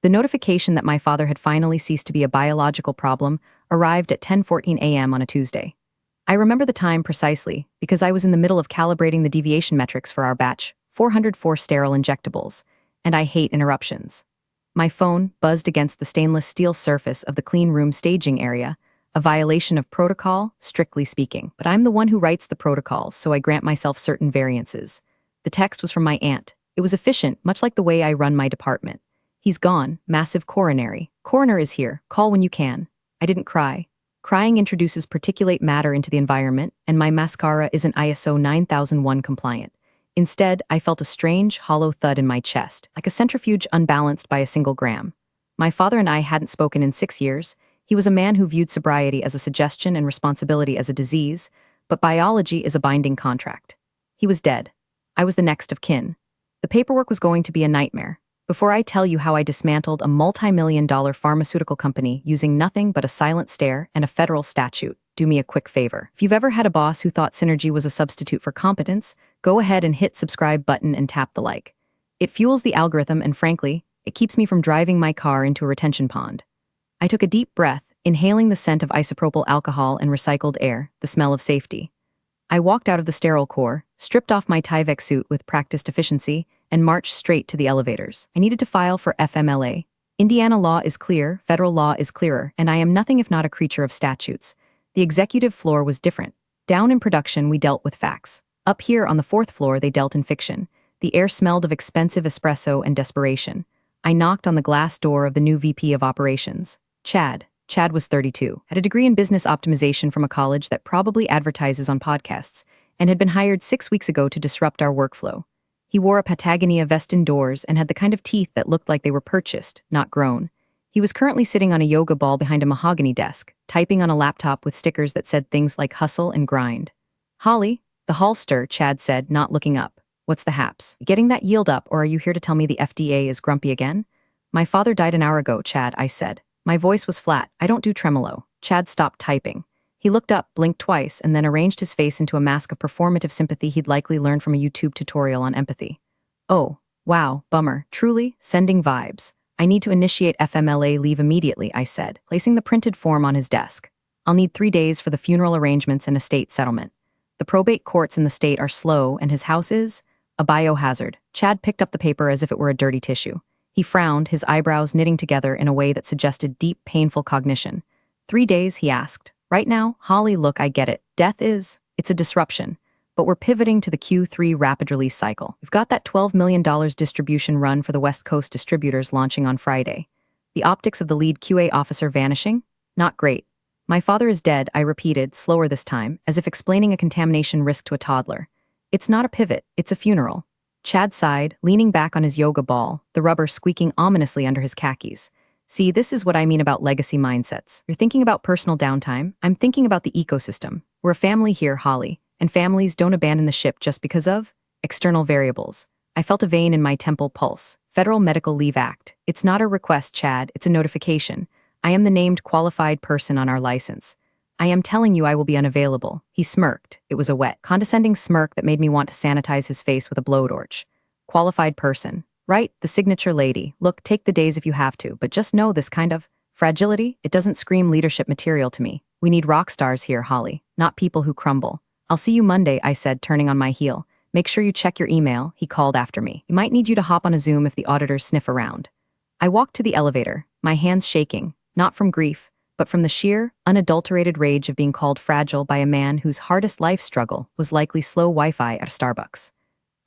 The notification that my father had finally ceased to be a biological problem arrived at 10:14 a.m. on a Tuesday. I remember the time precisely because I was in the middle of calibrating the deviation metrics for our batch, 404 sterile injectables, and I hate interruptions. My phone buzzed against the stainless steel surface of the clean room staging area, a violation of protocol, strictly speaking. But I'm the one who writes the protocols, so I grant myself certain variances. The text was from my aunt. It was efficient, much like the way I run my department. He's gone, massive coronary. Coroner is here, call when you can. I didn't cry. Crying introduces particulate matter into the environment, and my mascara isn't ISO 9001 compliant. Instead, I felt a strange, hollow thud in my chest, like a centrifuge unbalanced by a single gram. My father and I hadn't spoken in 6 years. He was a man who viewed sobriety as a suggestion and responsibility as a disease, but biology is a binding contract. He was dead. I was the next of kin. The paperwork was going to be a nightmare. Before I tell you how I dismantled a multi-million-dollar pharmaceutical company using nothing but a silent stare and a federal statute, do me a quick favor. If you've ever had a boss who thought synergy was a substitute for competence, go ahead and hit subscribe button and tap the like. It fuels the algorithm and frankly, it keeps me from driving my car into a retention pond. I took a deep breath, inhaling the scent of isopropyl alcohol and recycled air, the smell of safety. I walked out of the sterile core, stripped off my Tyvek suit with practiced efficiency, and marched straight to the elevators. I needed to file for FMLA. Indiana law is clear, federal law is clearer, and I am nothing if not a creature of statutes. The executive floor was different. Down in production, we dealt with facts. Up here on the 4th floor, they dealt in fiction. The air smelled of expensive espresso and desperation. I knocked on the glass door of the new VP of operations. Chad. Chad was 32, had a degree in business optimization from a college that probably advertises on podcasts, and had been hired 6 weeks ago to disrupt our workflow. He wore a Patagonia vest indoors and had the kind of teeth that looked like they were purchased, not grown. He was currently sitting on a yoga ball behind a mahogany desk, typing on a laptop with stickers that said things like hustle and grind. Holly, the hallster, Chad said, not looking up. What's the haps? Getting that yield up, or are you here to tell me the FDA is grumpy again? My father died an hour ago, Chad, I said. My voice was flat. I don't do tremolo. Chad stopped typing. He looked up, blinked twice, and then arranged his face into a mask of performative sympathy he'd likely learned from a YouTube tutorial on empathy. Oh, wow, bummer. Truly, sending vibes. I need to initiate FMLA leave immediately, I said, placing the printed form on his desk. I'll need 3 days for the funeral arrangements and estate settlement. The probate courts in the state are slow, and his house is a biohazard. Chad picked up the paper as if it were a dirty tissue. He frowned, his eyebrows knitting together in a way that suggested deep, painful cognition. 3 days, he asked. Right now, Holly, look, I get it. It's a disruption. But we're pivoting to the Q3 rapid release cycle. We've got that $12 million distribution run for the West Coast distributors launching on Friday. The optics of the lead QA officer vanishing? Not great. My father is dead, I repeated, slower this time, as if explaining a contamination risk to a toddler. It's not a pivot, it's a funeral. Chad sighed, leaning back on his yoga ball, the rubber squeaking ominously under his khakis. See, this is what I mean about legacy mindsets. You're thinking about personal downtime. I'm thinking about the ecosystem. We're a family here, Holly, and families don't abandon the ship just because of external variables. I felt a vein in my temple pulse. Federal Medical Leave Act. It's not a request, Chad, it's a notification. I am the named qualified person on our license. I am telling you I will be unavailable. He smirked. It was a wet, condescending smirk that made me want to sanitize his face with a blowtorch. Qualified person. Right, the signature lady. Look, take the days if you have to, but just know this kind of fragility, it doesn't scream leadership material to me. We need rock stars here, Holly, not people who crumble. I'll see you Monday, I said, turning on my heel. Make sure you check your email, he called after me. He might need you to hop on a Zoom if the auditors sniff around. I walked to the elevator, my hands shaking, not from grief, but from the sheer, unadulterated rage of being called fragile by a man whose hardest life struggle was likely slow Wi-Fi at a Starbucks.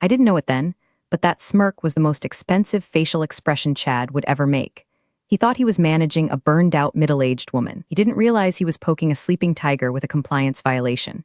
I didn't know it then, but that smirk was the most expensive facial expression Chad would ever make. He thought he was managing a burned-out middle-aged woman. He didn't realize he was poking a sleeping tiger with a compliance violation.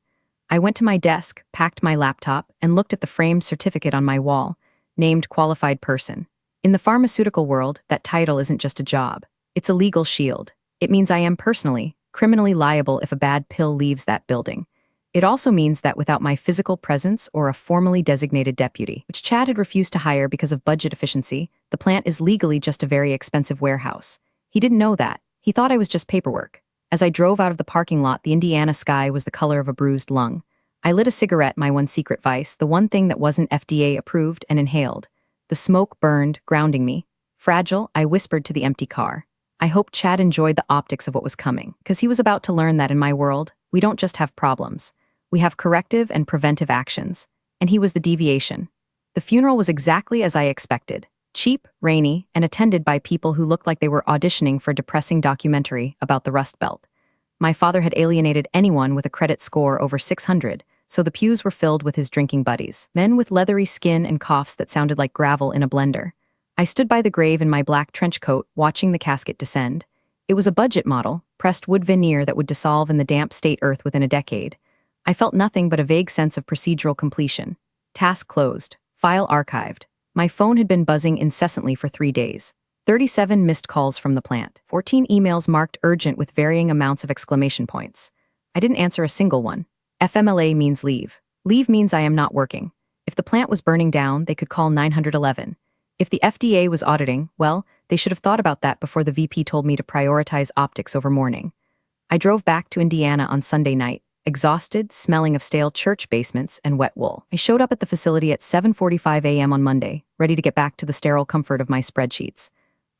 I went to my desk, packed my laptop, and looked at the framed certificate on my wall, named qualified person. In the pharmaceutical world, that title isn't just a job. It's a legal shield. It means I am personally, criminally liable if a bad pill leaves that building. It also means that without my physical presence or a formally designated deputy, which Chad had refused to hire because of budget efficiency, the plant is legally just a very expensive warehouse. He didn't know that. He thought I was just paperwork. As I drove out of the parking lot, the Indiana sky was the color of a bruised lung. I lit a cigarette, my one secret vice, the one thing that wasn't FDA approved, and inhaled. The smoke burned, grounding me. Fragile, I whispered to the empty car. I hoped Chad enjoyed the optics of what was coming, because he was about to learn that in my world, we don't just have problems. We have corrective and preventive actions. And he was the deviation. The funeral was exactly as I expected. Cheap, rainy, and attended by people who looked like they were auditioning for a depressing documentary about the Rust Belt. My father had alienated anyone with a credit score over 600, so the pews were filled with his drinking buddies, men with leathery skin and coughs that sounded like gravel in a blender. I stood by the grave in my black trench coat, watching the casket descend. It was a budget model, pressed wood veneer that would dissolve in the damp state earth within a decade. I felt nothing but a vague sense of procedural completion. Task closed. File archived. My phone had been buzzing incessantly for 3 days. 37 missed calls from the plant. 14 emails marked urgent with varying amounts of exclamation points. I didn't answer a single one. FMLA means leave. Leave means I am not working. If the plant was burning down, they could call 911. If the FDA was auditing, well, they should have thought about that before the VP told me to prioritize optics over mourning. I drove back to Indiana on Sunday night, exhausted, smelling of stale church basements and wet wool. I showed up at the facility at 7:45 a.m. on Monday, ready to get back to the sterile comfort of my spreadsheets.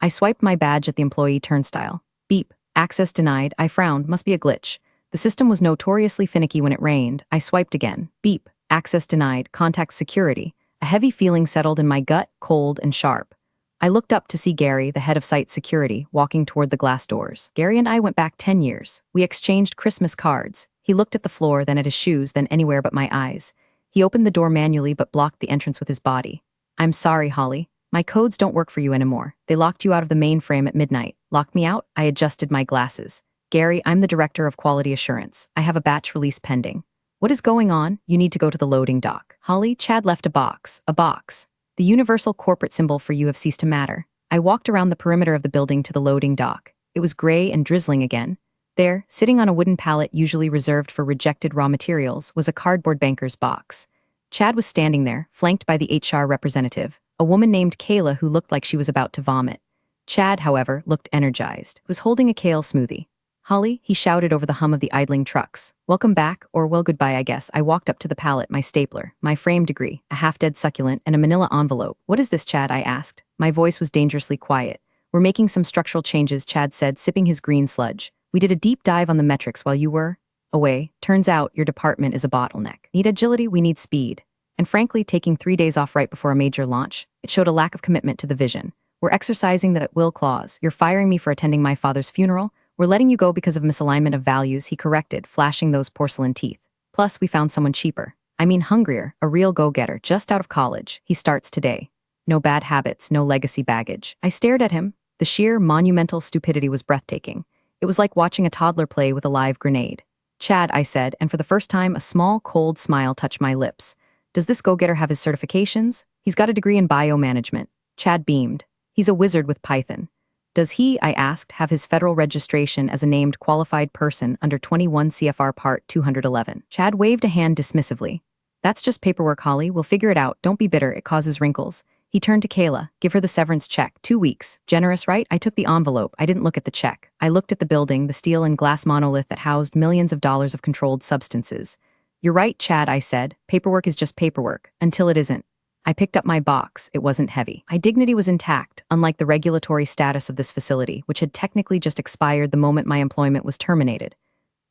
I swiped my badge at the employee turnstile. Beep. Access denied. I frowned. Must be a glitch. The system was notoriously finicky when it rained. I swiped again. Beep. Access denied. Contact security. A heavy feeling settled in my gut, cold and sharp. I looked up to see Gary, the head of site security, walking toward the glass doors. Gary and I went back 10 years. We exchanged Christmas cards. He looked at the floor, then at his shoes, then anywhere but my eyes. He opened the door manually but blocked the entrance with his body. I'm sorry, Holly. My codes don't work for you anymore. They locked you out of the mainframe at midnight. Locked me out? I adjusted my glasses. Gary, I'm the director of quality assurance. I have a batch release pending. What is going on? You need to go to the loading dock. Holly, Chad left a box. A box. The universal corporate symbol for you have ceased to matter. I walked around the perimeter of the building to the loading dock. It was gray and drizzling again. There, sitting on a wooden pallet usually reserved for rejected raw materials, was a cardboard banker's box. Chad was standing there, flanked by the HR representative, a woman named Kayla who looked like she was about to vomit. Chad, however, looked energized, was holding a kale smoothie. Holly, he shouted over the hum of the idling trucks. Welcome back, or well goodbye I guess. I walked up to the pallet, my stapler, my frame degree, a half-dead succulent, and a manila envelope. What is this, Chad? I asked. My voice was dangerously quiet. We're making some structural changes, Chad said, sipping his green sludge. We did a deep dive on the metrics while you were away. Turns out your department is a bottleneck. Need agility, we need speed. And frankly, taking 3 days off right before a major launch, it showed a lack of commitment to the vision. We're exercising the will clause. You're firing me for attending my father's funeral. We're letting you go because of misalignment of values, he corrected, flashing those porcelain teeth. Plus, we found someone cheaper. I mean hungrier, a real go-getter, just out of college. He starts today. No bad habits, no legacy baggage. I stared at him. The sheer, monumental stupidity was breathtaking. It was like watching a toddler play with a live grenade. Chad, I said, and for the first time, a small, cold smile touched my lips. Does this go-getter have his certifications? He's got a degree in biomanagement. Chad beamed. He's a wizard with Python. Does he, I asked, have his federal registration as a named qualified person under 21 CFR Part 211? Chad waved a hand dismissively. That's just paperwork, Holly. We'll figure it out. Don't be bitter. It causes wrinkles. He turned to Kayla. Give her the severance check. 2 weeks. Generous, right? I took the envelope. I didn't look at the check. I looked at the building, the steel and glass monolith that housed millions of dollars of controlled substances. You're right, Chad, I said. Paperwork is just paperwork. Until it isn't. I picked up my box. It wasn't heavy. My dignity was intact, unlike the regulatory status of this facility, which had technically just expired the moment my employment was terminated.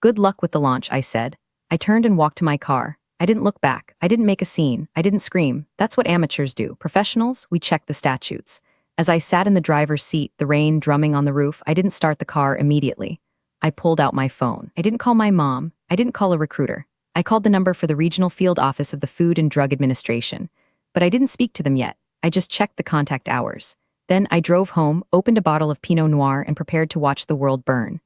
Good luck with the launch, I said. I turned and walked to my car. I didn't look back. I didn't make a scene. I didn't scream. That's what amateurs do. Professionals, we check the statutes. As I sat in the driver's seat, the rain drumming on the roof, I didn't start the car immediately. I pulled out my phone. I didn't call my mom. I didn't call a recruiter. I called the number for the regional field office of the Food and Drug Administration. But I didn't speak to them yet. I just checked the contact hours. Then I drove home, opened a bottle of Pinot Noir, and prepared to watch the world burn.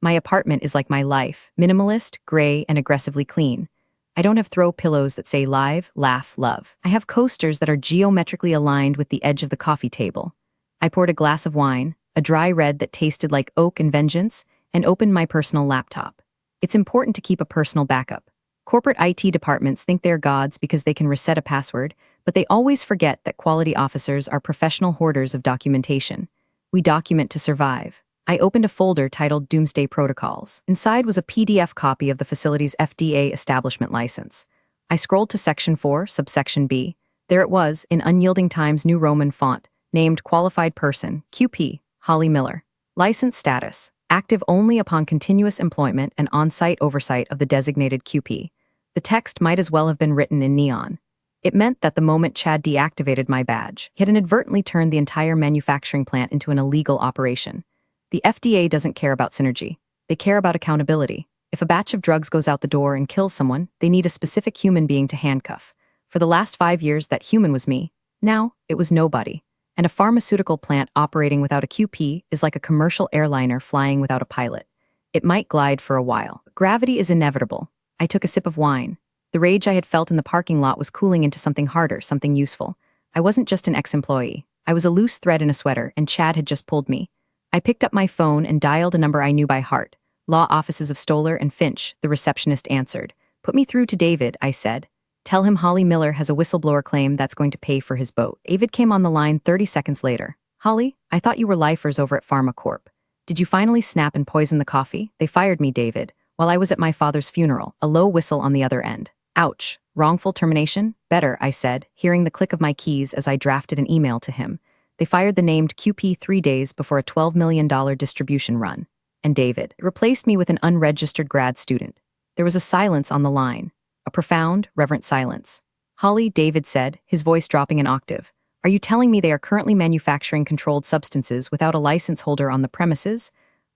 My apartment is like my life, minimalist, gray, and aggressively clean. I don't have throw pillows that say live, laugh, love. I have coasters that are geometrically aligned with the edge of the coffee table. I poured a glass of wine, a dry red that tasted like oak and vengeance, and opened my personal laptop. It's important to keep a personal backup. Corporate IT departments think they're gods because they can reset a password, but they always forget that quality officers are professional hoarders of documentation. We document to survive. I opened a folder titled Doomsday Protocols. Inside was a PDF copy of the facility's FDA establishment license. I scrolled to Section 4, subsection B. There it was, in unyielding Times New Roman font. Named qualified person, QP, Holly Miller. License status, active only upon continuous employment and on-site oversight of the designated QP. The text might as well have been written in neon. It meant that the moment Chad deactivated my badge, he had inadvertently turned the entire manufacturing plant into an illegal operation. The FDA doesn't care about synergy. They care about accountability. If a batch of drugs goes out the door and kills someone, they need a specific human being to handcuff. For the last 5 years, that human was me. Now, it was nobody. And a pharmaceutical plant operating without a QP is like a commercial airliner flying without a pilot. It might glide for a while. Gravity is inevitable. I took a sip of wine. The rage I had felt in the parking lot was cooling into something harder, something useful. I wasn't just an ex-employee. I was a loose thread in a sweater, and Chad had just pulled me. I picked up my phone and dialed a number I knew by heart. Law offices of Stoller and Finch, the receptionist answered. "Put me through to David," I said. "Tell him Holly Miller has a whistleblower claim that's going to pay for his boat." David came on the line 30 seconds later. "Holly, I thought you were lifers over at Pharma Corp. Did you finally snap and poison the coffee?" "They fired me, David, while I was at my father's funeral," a low whistle on the other end. "Ouch. Wrongful termination?" "Better," I said, hearing the click of my keys as I drafted an email to him. "They fired the named QP 3 days before a $12 million distribution run. And David replaced me with an unregistered grad student." There was a silence on the line. A profound, reverent silence. "Holly," David said, his voice dropping an octave, "are you telling me they are currently manufacturing controlled substances without a license holder on the premises?"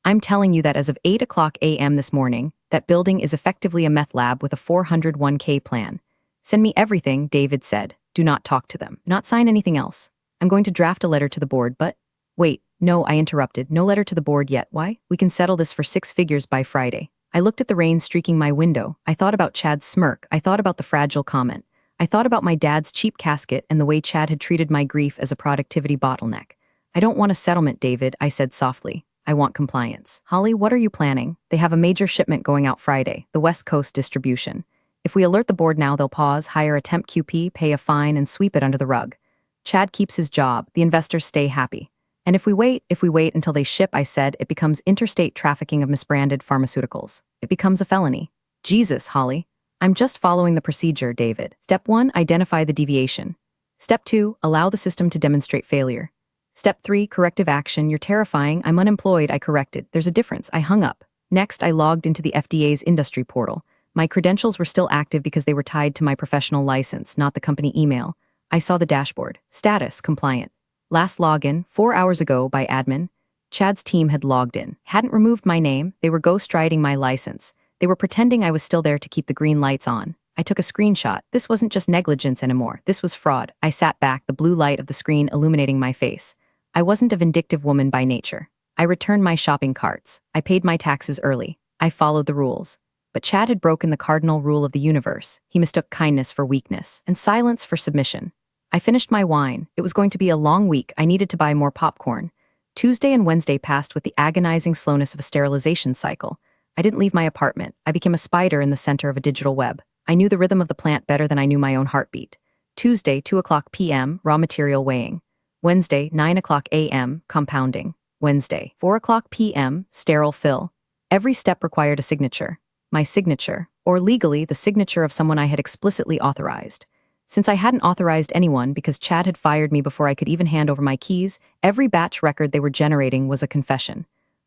"I'm telling you that as of 8 a.m. this morning, that building is effectively a meth lab with a 401k plan." "Send me everything," David said. "Do not talk to them. Not sign anything else. I'm going to draft a letter to the board, but..." "Wait, no," I interrupted. "No letter to the board yet. Why? We can settle this for 6 figures by Friday." I looked at the rain streaking my window. I thought about Chad's smirk. I thought about the fragile comment. I thought about my dad's cheap casket and the way Chad had treated my grief as a productivity bottleneck. "I don't want a settlement, David," I said softly. "I want compliance." "Holly, what are you planning?" "They have a major shipment going out Friday, the West Coast distribution. If we alert the board now, they'll pause, hire a temp QP, pay a fine, and sweep it under the rug. Chad keeps his job. The investors stay happy. And if we wait until they ship," I said, "it becomes interstate trafficking of misbranded pharmaceuticals. It becomes a felony." "Jesus, Holly. I'm just following the procedure, David. Step 1, identify the deviation. Step 2, allow the system to demonstrate failure. Step 3, corrective action. You're terrifying. I'm unemployed," I corrected. "There's a difference." I hung up. Next, I logged into the FDA's industry portal. My credentials were still active because they were tied to my professional license, not the company email. I saw the dashboard. Status, compliant. Last login, 4 hours ago, by admin. Chad's team had logged in. Hadn't removed my name. They were ghostwriting my license. They were pretending I was still there to keep the green lights on. I took a screenshot. This wasn't just negligence anymore. This was fraud. I sat back, the blue light of the screen illuminating my face. I wasn't a vindictive woman by nature. I returned my shopping carts. I paid my taxes early. I followed the rules. But Chad had broken the cardinal rule of the universe. He mistook kindness for weakness, and silence for submission. I finished my wine. It was going to be a long week. I needed to buy more popcorn. Tuesday and Wednesday passed with the agonizing slowness of a sterilization cycle. I didn't leave my apartment. I became a spider in the center of a digital web. I knew the rhythm of the plant better than I knew my own heartbeat. Tuesday, 2:00 p.m., raw material weighing. Wednesday, 9:00 a.m., compounding. Wednesday, 4:00 p.m., sterile fill. Every step required a signature. My signature, or legally the signature of someone I had explicitly authorized. Since I hadn't authorized anyone because Chad had fired me before I could even hand over my keys, every batch record they were generating was a confession.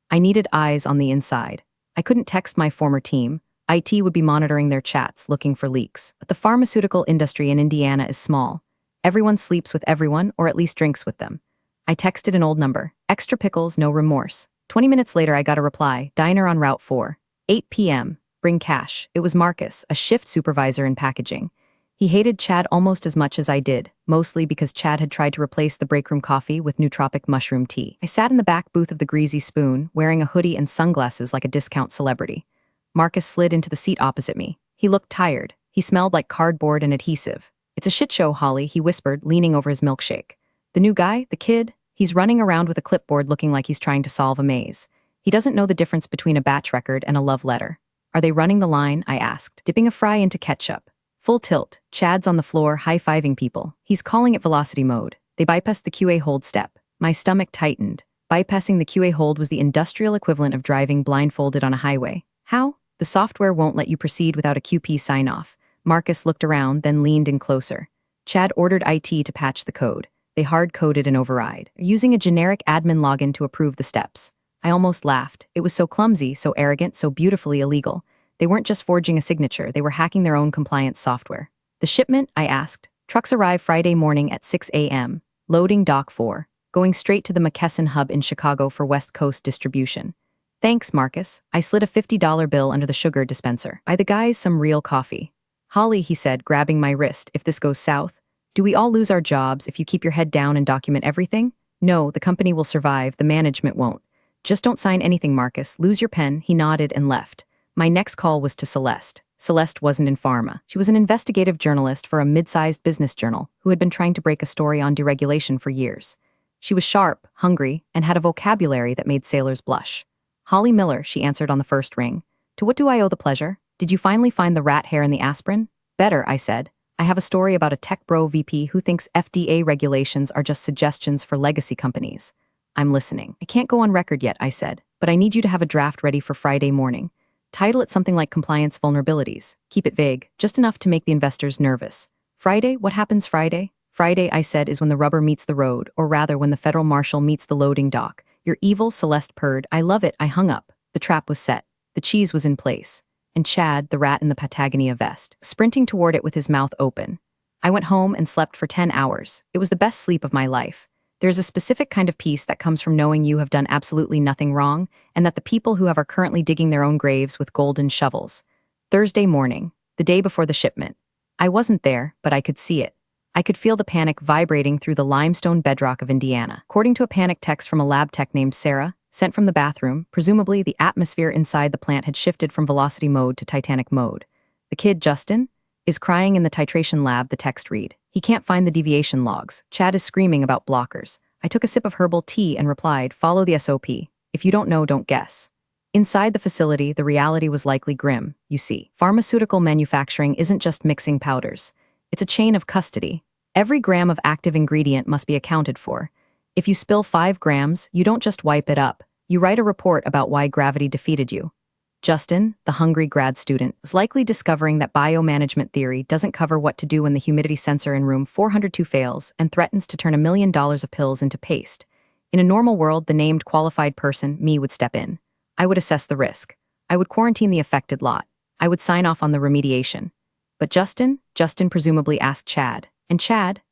I needed eyes on the inside. I couldn't text my former team. IT would be monitoring their chats, looking for leaks. But the pharmaceutical industry in Indiana is small. Everyone sleeps with everyone, or at least drinks with them. I texted an old number. Extra pickles, no remorse. 20 minutes later, I got a reply. Diner on Route 4. 8 p.m. Bring cash. It was Marcus, a shift supervisor in packaging. He hated Chad almost as much as I did, mostly because Chad had tried to replace the breakroom coffee with nootropic mushroom tea. I sat in the back booth of the Greasy Spoon, wearing a hoodie and sunglasses like a discount celebrity. Marcus slid into the seat opposite me. He looked tired. He smelled like cardboard and adhesive. "It's a shit show, Holly," he whispered, leaning over his milkshake. "The new guy, the kid, he's running around with a clipboard looking like he's trying to solve a maze. He doesn't know the difference between a batch record and a love letter." "Are they running the line?" I asked, dipping a fry into ketchup. Full tilt. Chad's on the floor, high-fiving people. He's calling it velocity mode. They bypassed the QA hold step. My stomach tightened. Bypassing the QA hold was the industrial equivalent of driving blindfolded on a highway. How? The software won't let you proceed without a QP sign-off. Marcus looked around, then leaned in closer. Chad ordered IT to patch the code. They hard-coded an override, using a generic admin login to approve the steps. I almost laughed. It was so clumsy, so arrogant, so beautifully illegal. They weren't just forging a signature, they were hacking their own compliance software. The shipment? I asked. Trucks arrive Friday morning at 6 a.m. Loading Dock 4. Going straight to the McKesson hub in Chicago for West Coast distribution. Thanks, Marcus. I slid a $50 bill under the sugar dispenser. Buy the guys some real coffee. Holly, he said, grabbing my wrist, if this goes south. Do we all lose our jobs if you keep your head down and document everything? No, the company will survive, the management won't. Just don't sign anything, Marcus. Lose your pen. He nodded and left. My next call was to Celeste. Celeste wasn't in pharma. She was an investigative journalist for a mid-sized business journal who had been trying to break a story on deregulation for years. She was sharp, hungry, and had a vocabulary that made sailors blush. Holly Miller, she answered on the first ring. To what do I owe the pleasure? Did you finally find the rat hair in the aspirin? Better, I said. I have a story about a tech bro VP who thinks FDA regulations are just suggestions for legacy companies. I'm listening. I can't go on record yet, I said, but I need you to have a draft ready for Friday morning. Title it something like Compliance Vulnerabilities. Keep it vague, just enough to make the investors nervous. Friday? What happens Friday? Friday, I said, is when the rubber meets the road, or rather when the federal marshal meets the loading dock. Your evil Celeste purred. I love it. I hung up. The trap was set. The cheese was in place. And Chad, the rat in the Patagonia vest, sprinting toward it with his mouth open. I went home and slept for 10 hours. It was the best sleep of my life. There's a specific kind of peace that comes from knowing you have done absolutely nothing wrong, and that the people who are currently digging their own graves with golden shovels. Thursday morning, the day before the shipment. I wasn't there, but I could see it. I could feel the panic vibrating through the limestone bedrock of Indiana. According to a panic text from a lab tech named Sarah, sent from the bathroom, presumably the atmosphere inside the plant had shifted from velocity mode to Titanic mode. The kid, Justin, is crying in the titration lab, the text read. He can't find the deviation logs. Chad is screaming about blockers. I took a sip of herbal tea and replied, follow the SOP. If you don't know, don't guess. Inside the facility, the reality was likely grim, you see. Pharmaceutical manufacturing isn't just mixing powders. It's a chain of custody. Every gram of active ingredient must be accounted for. If you spill 5 grams, you don't just wipe it up. You write a report about why gravity defeated you. Justin, the hungry grad student, was likely discovering that biomanagement theory doesn't cover what to do when the humidity sensor in room 402 fails and threatens to turn $1 million of pills into paste. In a normal world, the named qualified person, me, would step in. I would assess the risk. I would quarantine the affected lot. I would sign off on the remediation. But Justin presumably asked Chad. And Chad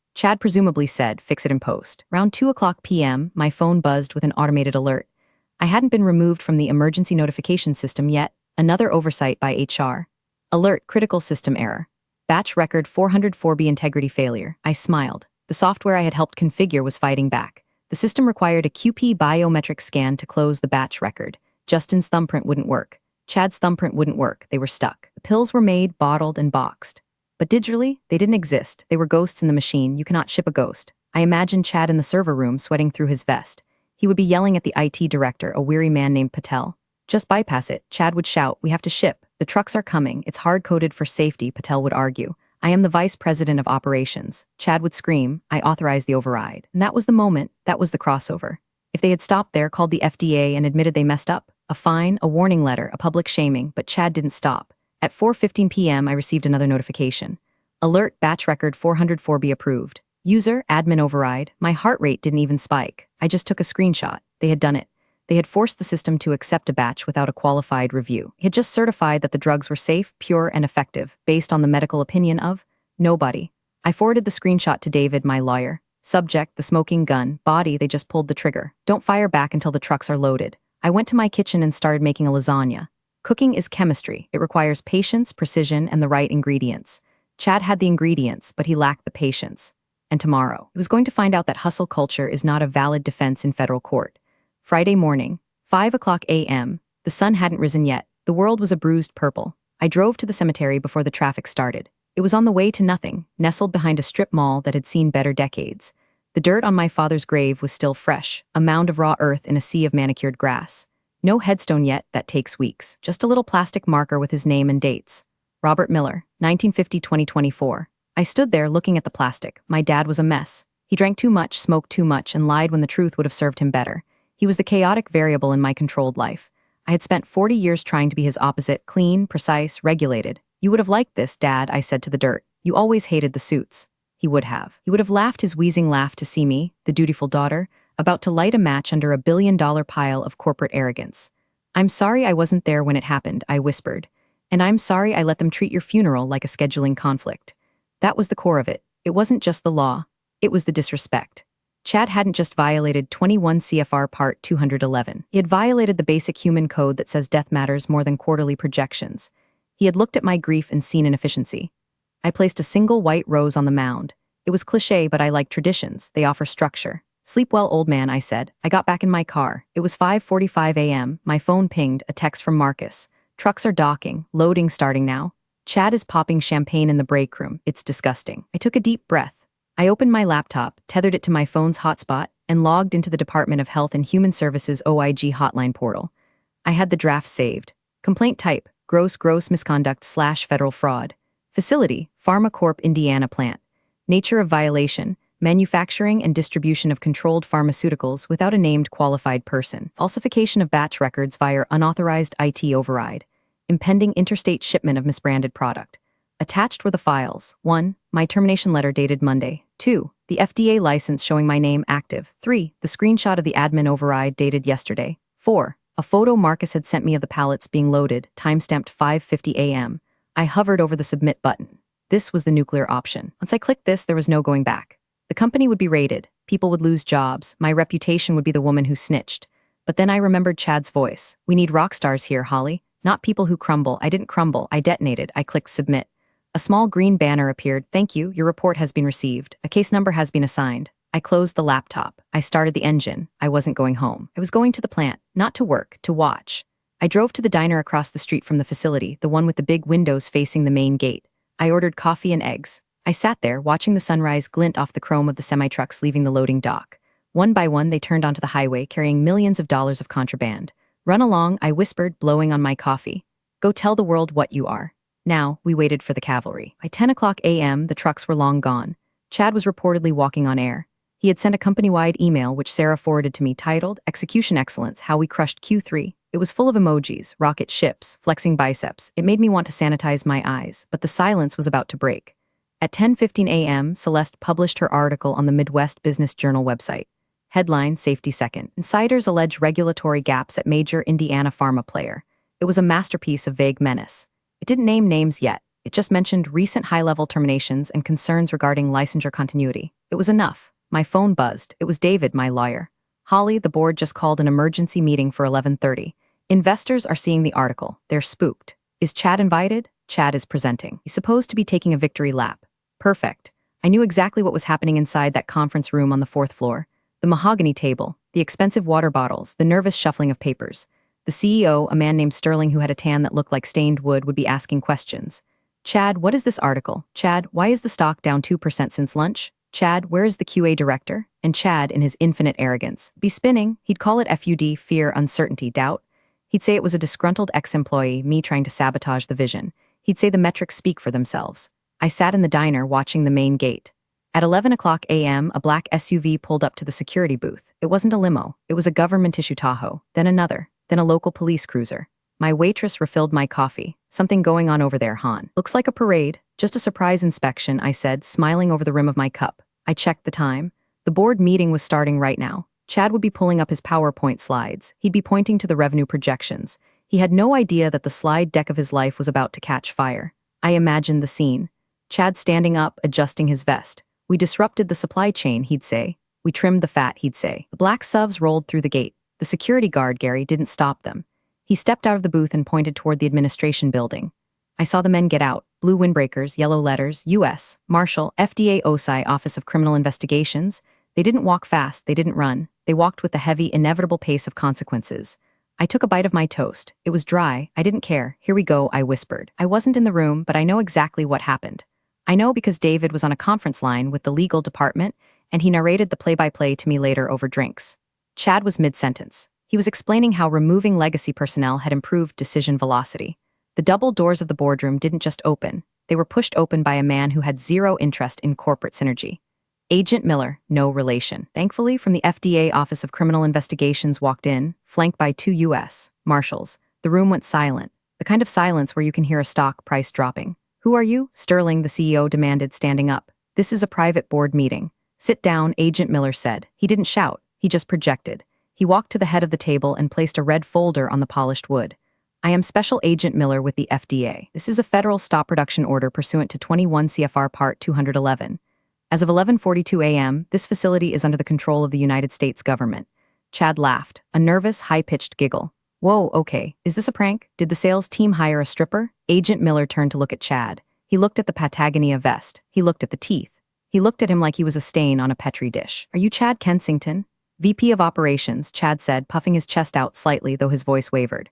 presumably said, fix it in post. Around 2:00 p.m., my phone buzzed with an automated alert. I hadn't been removed from the emergency notification system yet. Another oversight by HR. Alert, critical system error. Batch record 404B integrity failure. I smiled. The software I had helped configure was fighting back. The system required a QP biometric scan to close the batch record. Justin's thumbprint wouldn't work. Chad's thumbprint wouldn't work. They were stuck. The pills were made, bottled, and boxed. But digitally, they didn't exist. They were ghosts in the machine. You cannot ship a ghost. I imagined Chad in the server room sweating through his vest. He would be yelling at the IT director, a weary man named Patel. Just bypass it, Chad would shout. We have to ship. The trucks are coming. It's hard-coded for safety, Patel would argue. I am the vice president of operations. Chad would scream. I authorized the override. And that was the moment. That was the crossover. If they had stopped there, called the FDA, and admitted they messed up, a fine, a warning letter, a public shaming, but Chad didn't stop. At 4:15 p.m., I received another notification. Alert, batch record 404B approved. User, admin override. My heart rate didn't even spike. I just took a screenshot. They had done it. They had forced the system to accept a batch without a qualified review. It had just certified that the drugs were safe, pure, and effective, based on the medical opinion of nobody. I forwarded the screenshot to David, my lawyer. Subject, the smoking gun. Body, they just pulled the trigger. Don't fire back until the trucks are loaded. I went to my kitchen and started making a lasagna. Cooking is chemistry. It requires patience, precision, and the right ingredients. Chad had the ingredients, but he lacked the patience. And tomorrow, he was going to find out that hustle culture is not a valid defense in federal court. Friday morning, 5:00 a.m., the sun hadn't risen yet. The world was a bruised purple. I drove to the cemetery before the traffic started. It was on the way to nothing, nestled behind a strip mall that had seen better decades. The dirt on my father's grave was still fresh, a mound of raw earth in a sea of manicured grass. No headstone yet, that takes weeks. Just a little plastic marker with his name and dates. Robert Miller, 1950-2024. I stood there looking at the plastic. My dad was a mess. He drank too much, smoked too much, and lied when the truth would have served him better. He was the chaotic variable in my controlled life. I had spent 40 years trying to be his opposite, clean, precise, regulated. You would have liked this, Dad, I said to the dirt. You always hated the suits. He would have. He would have laughed his wheezing laugh to see me, the dutiful daughter, about to light a match under a billion-dollar pile of corporate arrogance. "I'm sorry I wasn't there when it happened," I whispered. "And I'm sorry I let them treat your funeral like a scheduling conflict." That was the core of it. It wasn't just the law. It was the disrespect. Chad hadn't just violated 21 CFR Part 211. He had violated the basic human code that says death matters more than quarterly projections. He had looked at my grief and seen inefficiency. I placed a single white rose on the mound. It was cliché, but I like traditions. They offer structure. "Sleep well, old man," I said. I got back in my car. It was 5:45 a.m. My phone pinged, a text from Marcus. "Trucks are docking. Loading starting now." Chad is popping champagne in the break room. It's disgusting. I took a deep breath. I opened my laptop, tethered it to my phone's hotspot, and logged into the Department of Health and Human Services OIG hotline portal. I had the draft saved. Complaint type: gross misconduct/federal fraud. Facility: Pharma Corp. Indiana plant. Nature of violation: manufacturing and distribution of controlled pharmaceuticals without a named qualified person. Falsification of batch records via unauthorized IT override. Impending interstate shipment of misbranded product. Attached were the files. 1. My termination letter dated Monday. 2. The FDA license showing my name active. 3. The screenshot of the admin override dated yesterday. 4. A photo Marcus had sent me of the pallets being loaded, timestamped 5:50 a.m. I hovered over the submit button. This was the nuclear option. Once I clicked this, there was no going back. The company would be raided. People would lose jobs. My reputation would be the woman who snitched. But then I remembered Chad's voice. "We need rock stars here, Holly. Not people who crumble." I didn't crumble. I detonated. I clicked submit. A small green banner appeared. "Thank you, your report has been received. A case number has been assigned." I closed the laptop. I started the engine. I wasn't going home. I was going to the plant, not to work, to watch. I drove to the diner across the street from the facility, the one with the big windows facing the main gate. I ordered coffee and eggs. I sat there, watching the sunrise glint off the chrome of the semi-trucks leaving the loading dock. One by one, they turned onto the highway, carrying millions of dollars of contraband. "Run along," I whispered, blowing on my coffee. "Go tell the world what you are." Now, we waited for the cavalry. By 10 a.m., the trucks were long gone. Chad was reportedly walking on air. He had sent a company-wide email, which Sarah forwarded to me, titled, "Execution Excellence, How We Crushed Q3. It was full of emojis, rocket ships, flexing biceps. It made me want to sanitize my eyes, but the silence was about to break. At 10:15 a.m., Celeste published her article on the Midwest Business Journal website. Headline: Safety Second. Insiders allege regulatory gaps at major Indiana pharma player. It was a masterpiece of vague menace. It didn't name names yet. It just mentioned recent high-level terminations and concerns regarding licensure continuity. It was enough. My phone buzzed. It was David, my lawyer. "Holly, the board just called an emergency meeting for 11:30. Investors are seeing the article. They're spooked. Is Chad invited?" Chad is presenting. He's supposed to be taking a victory lap. Perfect. I knew exactly what was happening inside that conference room on the 4th floor. The mahogany table, the expensive water bottles, the nervous shuffling of papers. The CEO, a man named Sterling who had a tan that looked like stained wood, would be asking questions. "Chad, what is this article? Chad, why is the stock down 2% since lunch? Chad, where is the QA director?" And Chad, in his infinite arrogance, be spinning. He'd call it FUD, fear, uncertainty, doubt. He'd say it was a disgruntled ex-employee, me trying to sabotage the vision. He'd say the metrics speak for themselves. I sat in the diner watching the main gate. At 11 a.m., a black SUV pulled up to the security booth. It wasn't a limo. It was a government issue Tahoe. Then another. Then a local police cruiser. My waitress refilled my coffee. "Something going on over there, Han." "Looks like a parade. Just a surprise inspection," I said, smiling over the rim of my cup. I checked the time. The board meeting was starting right now. Chad would be pulling up his PowerPoint slides. He'd be pointing to the revenue projections. He had no idea that the slide deck of his life was about to catch fire. I imagined the scene. Chad standing up, adjusting his vest. "We disrupted the supply chain," he'd say. "We trimmed the fat," he'd say. The black SUVs rolled through the gate. The security guard, Gary, didn't stop them. He stepped out of the booth and pointed toward the administration building. I saw the men get out. Blue windbreakers, yellow letters, U.S., Marshal, FDA OSI, Office of Criminal Investigations. They didn't walk fast, they didn't run. They walked with the heavy, inevitable pace of consequences. I took a bite of my toast. It was dry. I didn't care. "Here we go," I whispered. I wasn't in the room, but I know exactly what happened. I know because David was on a conference line with the legal department, and he narrated the play-by-play to me later over drinks. Chad was mid-sentence. He was explaining how removing legacy personnel had improved decision velocity. The double doors of the boardroom didn't just open. They were pushed open by a man who had zero interest in corporate synergy. Agent Miller, no relation. Thankfully, from the FDA Office of Criminal Investigations walked in, flanked by 2 U.S. Marshals. The room went silent, the kind of silence where you can hear a stock price dropping. "Who are you?" Sterling, the CEO, demanded, standing up. This is a private board meeting. Sit down, Agent Miller said. He didn't shout, he just projected. He walked to the head of the table and placed a red folder on the polished wood. I am Special Agent Miller with the FDA. This is a federal stop production order pursuant to 21 CFR Part 211. As of 11:42 a.m., this facility is under the control of the United States government. Chad laughed, a nervous, high-pitched giggle. Whoa, okay, is this a prank? Did the sales team hire a stripper? Agent Miller turned to look at Chad. He looked at the Patagonia vest. He looked at the teeth. He looked at him like he was a stain on a Petri dish. Are you Chad Kensington? VP of Operations, Chad said, puffing his chest out slightly, though his voice wavered.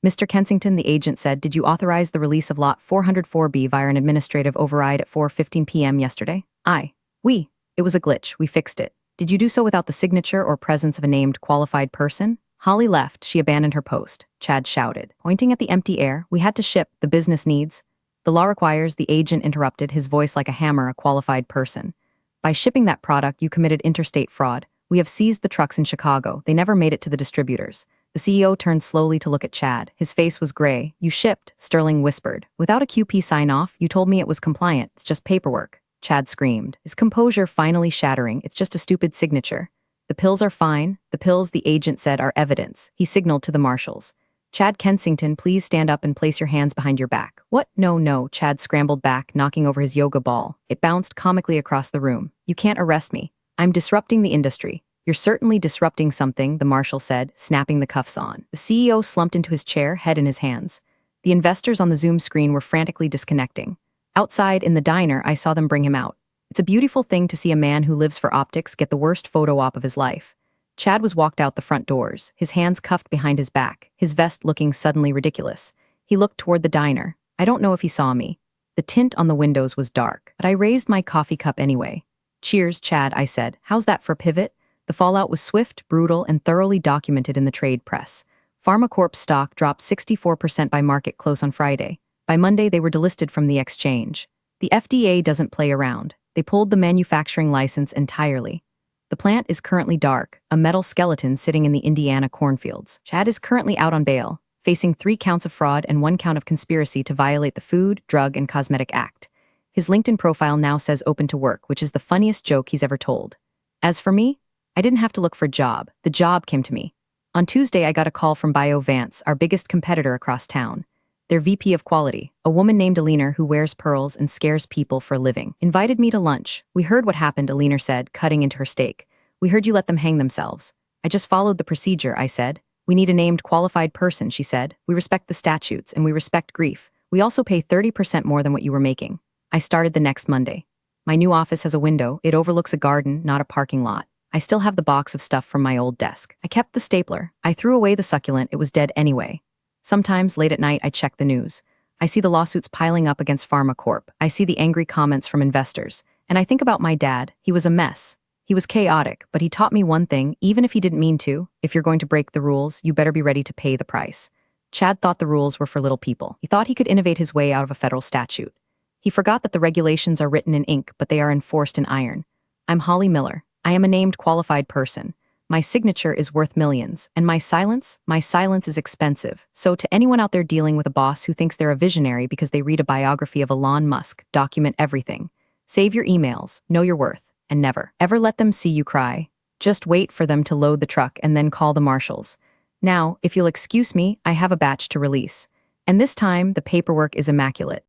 Mr. Kensington, the agent said, did you authorize the release of Lot 404B via an administrative override at 4:15 p.m. yesterday? Aye. We. It was a glitch. We fixed it. Did you do so without the signature or presence of a named qualified person? Holly left. She abandoned her post. Chad shouted, pointing at the empty air. We had to ship. The business needs. The law requires, the agent interrupted, his voice like a hammer, a qualified person. By shipping that product, you committed interstate fraud. We have seized the trucks in Chicago. They never made it to the distributors. The CEO turned slowly to look at Chad. His face was gray. You shipped, Sterling whispered. Without a QP sign-off, you told me it was compliant. It's just paperwork. Chad screamed, his composure finally shattering. It's just a stupid signature. The pills are fine. The pills, the agent said, are evidence. He signaled to the marshals. Chad Kensington, please stand up and place your hands behind your back. What? No. Chad scrambled back, knocking over his yoga ball. It bounced comically across the room. You can't arrest me. I'm disrupting the industry. You're certainly disrupting something, the marshal said, snapping the cuffs on. The CEO slumped into his chair, head in his hands. The investors on the Zoom screen were frantically disconnecting. Outside, in the diner, I saw them bring him out. It's a beautiful thing to see a man who lives for optics get the worst photo op of his life. Chad was walked out the front doors, his hands cuffed behind his back, his vest looking suddenly ridiculous. He looked toward the diner. I don't know if he saw me. The tint on the windows was dark, but I raised my coffee cup anyway. Cheers, Chad, I said. How's that for pivot? The fallout was swift, brutal, and thoroughly documented in the trade press. PharmaCorp's stock dropped 64% by market close on Friday. By Monday, they were delisted from the exchange. The FDA doesn't play around. They pulled the manufacturing license entirely. The plant is currently dark, a metal skeleton sitting in the Indiana cornfields. Chad is currently out on bail, facing 3 counts of fraud and 1 count of conspiracy to violate the Food, Drug, and Cosmetic Act. His LinkedIn profile now says open to work, which is the funniest joke he's ever told. As for me, I didn't have to look for a job. The job came to me. On Tuesday, I got a call from BioVance, our biggest competitor across town. Their VP of Quality, a woman named Alina who wears pearls and scares people for a living, invited me to lunch. We heard what happened, Alina said, cutting into her steak. We heard you let them hang themselves. I just followed the procedure, I said. We need a named qualified person, she said. We respect the statutes and we respect grief. We also pay 30% more than what you were making. I started the next Monday. My new office has a window. It overlooks a garden, not a parking lot. I still have the box of stuff from my old desk. I kept the stapler. I threw away the succulent. It was dead anyway. Sometimes, late at night, I check the news. I see the lawsuits piling up against PharmaCorp. I see the angry comments from investors. And I think about my dad. He was a mess. He was chaotic, but he taught me one thing, even if he didn't mean to. If you're going to break the rules, you better be ready to pay the price. Chad thought the rules were for little people. He thought he could innovate his way out of a federal statute. He forgot that the regulations are written in ink, but they are enforced in iron. I'm Holly Miller. I am a named qualified person. My signature is worth millions, and my silence is expensive. So to anyone out there dealing with a boss who thinks they're a visionary because they read a biography of Elon Musk, document everything. Save your emails, know your worth, and never, ever let them see you cry. Just wait for them to load the truck and then call the marshals. Now, if you'll excuse me, I have a batch to release. And this time, the paperwork is immaculate.